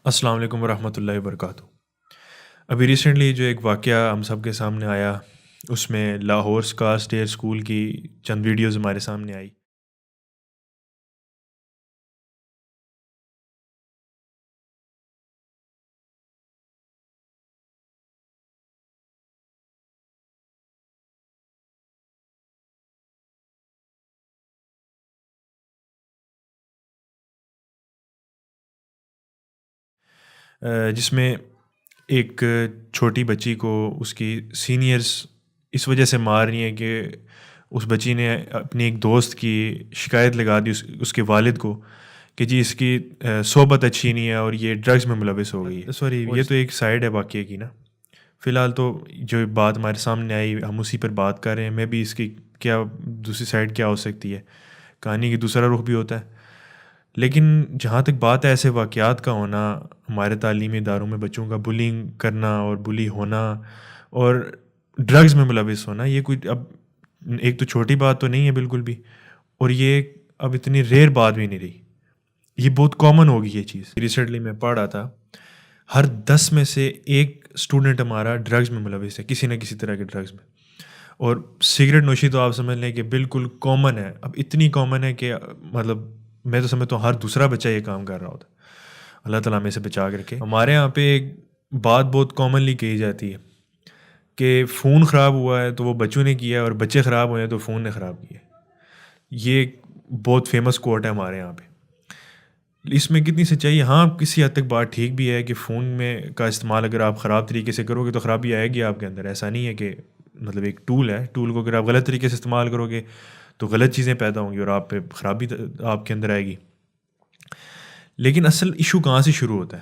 السلام علیکم ورحمۃ اللہ وبرکاتہ۔ ابھی ریسنٹلی جو ایک واقعہ ہم سب کے سامنے آیا، اس میں لاہور اسکاسٹ ایئر اسکول کی چند ویڈیوز ہمارے سامنے آئی۔ جس میں ایک چھوٹی بچی کو اس کی سینئرز اس وجہ سے مار رہی ہیں کہ اس بچی نے اپنی ایک دوست کی شکایت لگا دی اس کے والد کو کہ جی اس کی صحبت اچھی نہیں ہے اور یہ ڈرگز میں ملوث ہو گئی ہے۔ سوری، یہ تو ایک سائڈ ہے واقعے کی نا۔ فی الحال تو جو بات ہمارے سامنے آئی ہم اسی پر بات کر رہے ہیں، میں بھی اس کی کیا دوسری سائڈ کیا ہو سکتی ہے، کہانی کی دوسرا رخ بھی ہوتا ہے۔ لیکن جہاں تک بات ہے ایسے واقعات کا ہونا، ہمارے تعلیمی اداروں میں بچوں کا بلینگ کرنا اور بلی ہونا اور ڈرگز میں ملوث ہونا، یہ کوئی اب ایک تو چھوٹی بات تو نہیں ہے بالکل بھی، اور یہ اب اتنی ریئر بات بھی نہیں رہی، یہ بہت کامن ہوگی یہ چیز۔ ریسنٹلی میں پڑھ رہا تھا ہر 10 میں سے ایک اسٹوڈنٹ ہمارا ڈرگز میں ملوث ہے، کسی نہ کسی طرح کے ڈرگز میں۔ اور سگریٹ نوشی تو آپ سمجھ لیں کہ بالکل کامن ہے، اب اتنی کامن ہے کہ مطلب میں تو سمجھتا ہوں ہر دوسرا بچہ یہ کام کر رہا ہوتا ہے۔ اللہ تعالیٰ ہمیں سے بچا کر کے۔ ہمارے یہاں پہ ایک بات بہت کامنلی کہی جاتی ہے کہ فون خراب ہوا ہے تو وہ بچوں نے کیا ہے، اور بچے خراب ہوئے ہیں تو فون نے خراب کیا ہے۔ یہ بہت فیمس کوٹ ہے ہمارے یہاں پہ۔ اس میں کتنی سچائی ہے؟ ہاں، کسی حد تک بات ٹھیک بھی ہے کہ فون میں کا استعمال اگر آپ خراب طریقے سے کرو گے تو خرابی آئے گی آپ کے اندر۔ ایسا نہیں ہے کہ مطلب ایک ٹول ہے، ٹول کو اگر آپ غلط طریقے سے استعمال کرو گے تو غلط چیزیں پیدا ہوں گی اور آپ پہ خرابی آپ کے اندر آئے گی۔ لیکن اصل ایشو کہاں سے شروع ہوتا ہے؟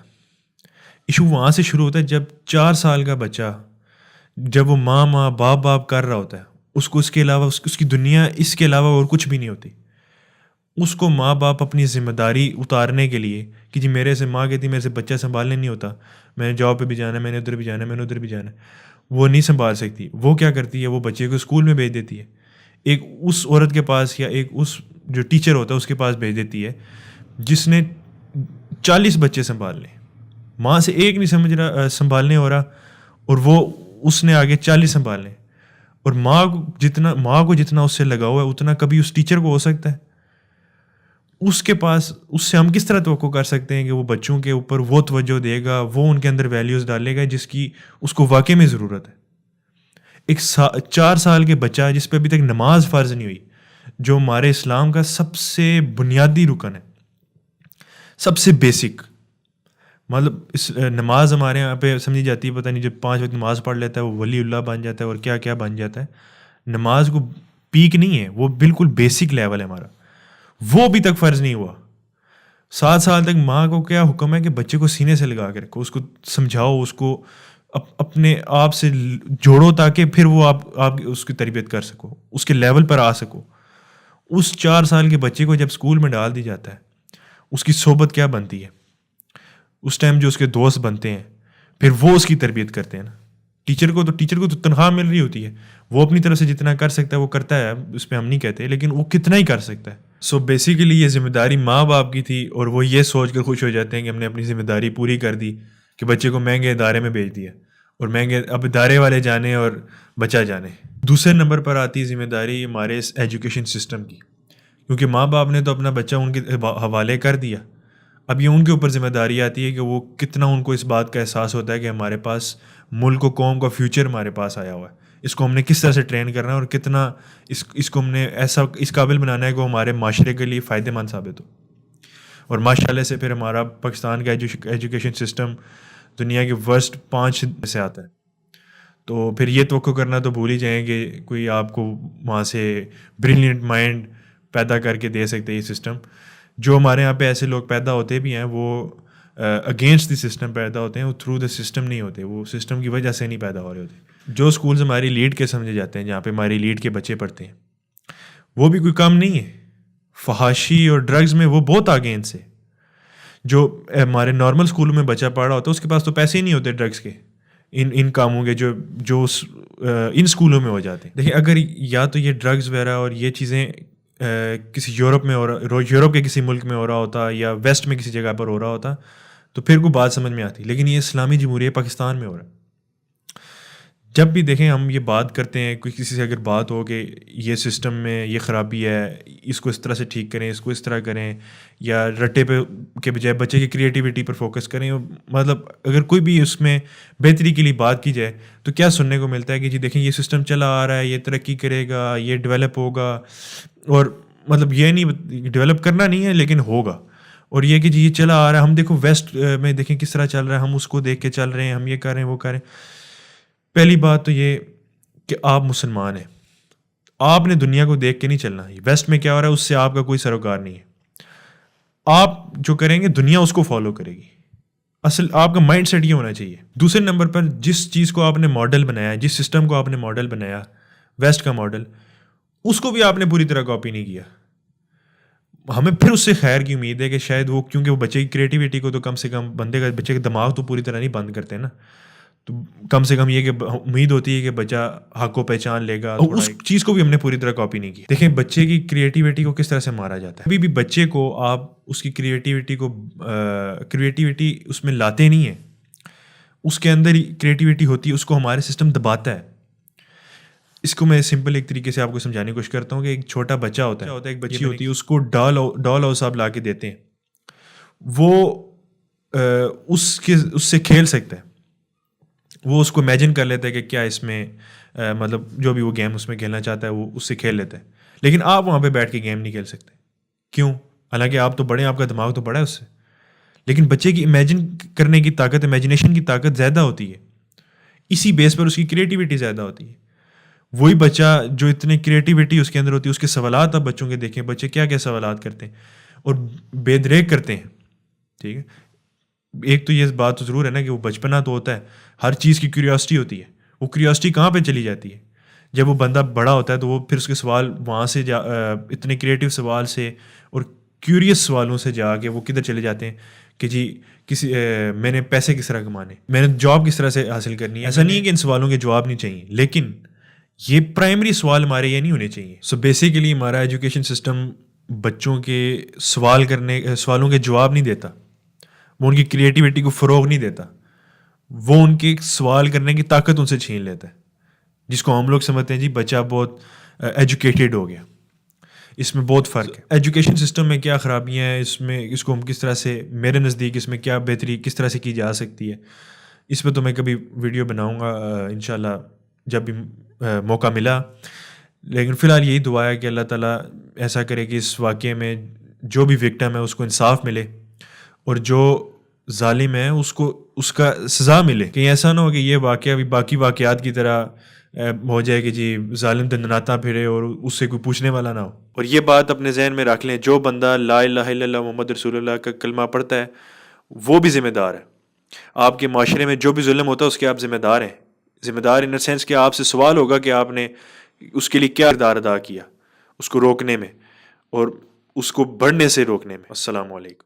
ایشو وہاں سے شروع ہوتا ہے جب 4 سال کا بچہ، جب وہ ماں باپ کر رہا ہوتا ہے، اس کو اس کے علاوہ اس کی دنیا اس کے علاوہ اور کچھ بھی نہیں ہوتی۔ اس کو ماں باپ اپنی ذمہ داری اتارنے کے لیے کہ جی میرے سے ماں کہتی میرے سے بچہ سنبھالنے نہیں ہوتا، میں نے جاب پہ بھی جانا ہے، میں نے ادھر بھی جانا ہے، میں نے ادھر بھی جانا ہے، وہ نہیں سنبھال سکتی۔ وہ کیا کرتی ہے؟ وہ بچے کو اسکول میں بھیج دیتی ہے، ایک اس عورت کے پاس یا ایک اس جو ٹیچر ہوتا ہے اس کے پاس بھیج دیتی ہے جس نے 40 بچے سنبھال لیں۔ ماں سے ایک نہیں سنبھالنے ہو رہا، اور وہ اس نے آگے 40 سنبھالنے، اور ماں کو جتنا اس سے لگا ہوا ہے اتنا کبھی اس ٹیچر کو ہو سکتا ہے؟ اس کے پاس، اس سے ہم کس طرح توقع کر سکتے ہیں کہ وہ بچوں کے اوپر وہ توجہ دے گا، وہ ان کے اندر ویلیوز ڈالے گا جس کی اس کو واقعی میں ضرورت ہے؟ ایک 4 سال کے بچہ جس پہ ابھی تک نماز فرض نہیں ہوئی، جو ہمارے اسلام کا سب سے بنیادی رکن ہے، سب سے بیسک، مطلب اس نماز ہمارے یہاں پہ سمجھی جاتی ہے، پتہ نہیں جب 5 وقت نماز پڑھ لیتا ہے وہ ولی اللہ بن جاتا ہے اور کیا کیا بن جاتا ہے۔ نماز کو پیک نہیں ہے، وہ بالکل بیسک لیول ہے ہمارا، وہ ابھی تک فرض نہیں ہوا۔ 7 سال تک ماں کو کیا حکم ہے کہ بچے کو سینے سے لگا کے رکھو، اس کو سمجھاؤ، اس کو اپنے آپ سے جوڑو تاکہ پھر وہ آپ اس کی تربیت کر سکو، اس کے لیول پر آ سکو۔ اس 4 سال کے بچے کو جب اسکول میں ڈال دی جاتا ہے، اس کی صحبت کیا بنتی ہے؟ اس ٹائم جو اس کے دوست بنتے ہیں پھر وہ اس کی تربیت کرتے ہیں نا۔ ٹیچر کو تو تنخواہ مل رہی ہوتی ہے، وہ اپنی طرف سے جتنا کر سکتا ہے وہ کرتا ہے، اس پہ ہم نہیں کہتے، لیکن وہ کتنا ہی کر سکتا ہے۔ سو بیسیکلی یہ ذمہ داری ماں باپ کی تھی، اور وہ یہ سوچ کر خوش ہو جاتے ہیں کہ ہم نے اپنی ذمہ داری پوری کر دی کہ بچے کو مہنگے ادارے میں بھیج دیا، اور مہنگے اب ادارے والے جانے اور بچہ جانے۔ دوسرے نمبر پر آتی ہے ذمہ داری ہمارے اس ایجوکیشن سسٹم کی، کیونکہ ماں باپ نے تو اپنا بچہ ان کے حوالے کر دیا، اب یہ ان کے اوپر ذمہ داری آتی ہے کہ وہ کتنا ان کو اس بات کا احساس ہوتا ہے کہ ہمارے پاس ملک و قوم کا فیوچر ہمارے پاس آیا ہوا ہے، اس کو ہم نے کس طرح سے ٹرین کرنا ہے اور کتنا اس کو ہم نے ایسا اس قابل بنانا ہے کہ وہ ہمارے معاشرے کے لیے فائدہ مند ثابت ہو۔ اور ماشاء اللہ سے پھر ہمارا پاکستان کا ایجوکیشن سسٹم دنیا کے ورسٹ 5 میں سے آتا ہے، تو پھر یہ توقع کرنا تو بھول ہی جائیں کہ کوئی آپ کو وہاں سے بریلینٹ مائنڈ پیدا کر کے دے سکتے یہ سسٹم۔ جو ہمارے یہاں پہ ایسے لوگ پیدا ہوتے بھی ہیں وہ اگینسٹ دی سسٹم پیدا ہوتے ہیں، وہ تھرو دا سسٹم نہیں ہوتے، وہ سسٹم کی وجہ سے نہیں پیدا ہو رہے ہوتے۔ جو اسکولز ہماری لیڈ کے سمجھے جاتے ہیں، جہاں پہ ہماری لیڈ کے بچے پڑھتے ہیں، وہ بھی کوئی کم نہیں ہے، فحاشی اور ڈرگز میں وہ بہت آگے ان سے۔ جو ہمارے نارمل اسکولوں میں بچہ پڑھ رہا ہوتا ہے اس کے پاس تو پیسے ہی نہیں ہوتے ڈرگز کے، ان کاموں کے جو ان اسکولوں میں ہو جاتے ہیں۔ دیکھیں، اگر یا تو یہ ڈرگز وغیرہ اور یہ چیزیں کسی یورپ میں یورپ کے کسی ملک میں ہو رہا ہوتا یا ویسٹ میں کسی جگہ پر ہو رہا ہوتا تو پھر کوئی بات سمجھ میں آتی. لیکن یہ اسلامی جمہوریہ پاکستان میں ہو رہا ہے. جب بھی دیکھیں ہم یہ بات کرتے ہیں, کوئی کسی سے اگر بات ہو کہ یہ سسٹم میں یہ خرابی ہے, اس کو اس طرح سے ٹھیک کریں, اس کو اس طرح کریں, یا رٹے پہ کے بجائے بچے کی کریٹیوٹی پر فوکس کریں, مطلب اگر کوئی بھی اس میں بہتری کے لیے بات کی جائے تو کیا سننے کو ملتا ہے کہ جی دیکھیں یہ سسٹم چلا آ رہا ہے, یہ ترقی کرے گا, یہ ڈیولپ ہوگا, اور مطلب یہ نہیں ڈیولپ کرنا نہیں ہے لیکن ہوگا, اور یہ کہ جی یہ چلا آ رہا ہے. ہم دیکھو ویسٹ میں دیکھیں کس طرح چل رہا ہے, ہم اس کو دیکھ کے چل رہے ہیں, ہم یہ کر رہے ہیں وہ کر رہے ہیں. پہلی بات تو یہ کہ آپ مسلمان ہیں, آپ نے دنیا کو دیکھ کے نہیں چلنا. ویسٹ میں کیا ہو رہا ہے اس سے آپ کا کوئی سروکار نہیں ہے. آپ جو کریں گے دنیا اس کو فالو کرے گی. اصل آپ کا مائنڈ سیٹ یہ ہونا چاہیے. دوسرے نمبر پر جس چیز کو آپ نے ماڈل بنایا, جس سسٹم کو آپ نے ماڈل بنایا, ویسٹ کا ماڈل, اس کو بھی آپ نے پوری طرح کاپی نہیں کیا. ہمیں پھر اس سے خیر کی امید ہے کہ شاید وہ, کیونکہ وہ بچے کی کریٹیوٹی کو تو کم سے کم بندے کا, بچے کا دماغ تو پوری طرح نہیں بند کرتے نا, تو کم سے کم یہ کہ امید ہوتی ہے کہ بچہ حق کو پہچان لے گا. اس چیز کو بھی ہم نے پوری طرح کاپی نہیں کی. دیکھیں بچے کی کریٹیوٹی کو کس طرح سے مارا جاتا ہے. ابھی بھی بچے کو آپ اس کی کریٹیوٹی اس میں لاتے نہیں ہیں, اس کے اندر ہی کریٹیوٹی ہوتی ہے, اس کو ہمارے سسٹم دباتا ہے. اس کو میں سمپل ایک طریقے سے آپ کو سمجھانے کی کوشش کرتا ہوں کہ ایک چھوٹا بچہ ہوتا ہے, ایک بچی ہوتی ہے, اس کو ڈال ہاؤس آپ لا کے دیتے ہیں, وہ اس سے کھیل سکتا ہے, وہ اس کو امیجن کر لیتا ہے کہ کیا اس میں مطلب جو بھی وہ گیم اس میں کھیلنا چاہتا ہے وہ اس سے کھیل لیتا ہے. لیکن آپ وہاں پہ بیٹھ کے گیم نہیں کھیل سکتے. کیوں؟ حالانکہ آپ تو بڑے ہیں, آپ کا دماغ تو بڑا ہے اس سے, لیکن بچے کی امیجن کرنے کی طاقت, امیجنیشن کی طاقت زیادہ ہوتی ہے. اسی بیس پر اس کی کریٹیوٹی زیادہ ہوتی ہے. وہی بچہ جو اتنی کریٹیوٹی اس کے اندر ہوتی ہے, اس کے سوالات آپ بچوں کے دیکھیں, بچے کیا کیا سوالات کرتے ہیں اور بے دریک کرتے ہیں. ٹھیک ہے, ایک تو یہ بات تو ضرور ہے نا کہ وہ بچپنا تو ہوتا ہے, ہر چیز کی کیوریاسٹی ہوتی ہے. وہ کیوریاسٹی کہاں پہ چلی جاتی ہے؟ جب وہ بندہ بڑا ہوتا ہے تو وہ پھر اس کے سوال وہاں سے اتنے کریٹیو سوال سے اور کیوریس سوالوں سے جا کے وہ کدھر چلے جاتے ہیں کہ جی میں نے پیسے کس طرح کمانے, میں نے جاب کس طرح سے حاصل کرنی ہے. ایسا نہیں ہے کہ ان سوالوں کے جواب نہیں چاہیے, لیکن یہ پرائمری سوال ہمارے یہ نہیں ہونے چاہیے. سو بیسیکلی ہمارا ایجوکیشن سسٹم بچوں کے سوالوں کے جواب نہیں دیتا, وہ ان کی کریٹیوٹی کو فروغ نہیں دیتا, وہ ان کے سوال کرنے کی طاقت ان سے چھین لیتا ہے, جس کو ہم لوگ سمجھتے ہیں جی بچہ بہت ایجوکیٹڈ ہو گیا. اس میں بہت فرق ہے. ایجوکیشن سسٹم میں کیا خرابیاں ہیں, اس کو ہم کس طرح سے, میرے نزدیک اس میں کیا بہتری کس طرح سے کی جا سکتی ہے, اس پہ تو میں کبھی ویڈیو بناؤں گا انشاءاللہ جب بھی موقع ملا. لیکن فی الحال یہی دعا ہے کہ اللہ تعالیٰ ایسا کرے کہ اس واقعے میں جو بھی وکٹم ہے اس کو انصاف ملے, اور جو ظالم ہے اس کا سزا ملے. کہیں ایسا نہ ہو کہ یہ واقعہ بھی باقی واقعات کی طرح ہو جائے کہ جی ظالم دندناتا پھرے اور اس سے کوئی پوچھنے والا نہ ہو. اور یہ بات اپنے ذہن میں رکھ لیں, جو بندہ لا الہ الا اللہ محمد رسول اللہ کا کلمہ پڑھتا ہے وہ بھی ذمہ دار ہے. آپ کے معاشرے میں جو بھی ظلم ہوتا ہے اس کے آپ ذمہ دار ہیں. ذمہ دار ان سینس کہ آپ سے سوال ہوگا کہ آپ نے اس کے لیے کیا کردار ادا کیا اس کو روکنے میں اور اس کو بڑھنے سے روکنے میں. السلام علیکم.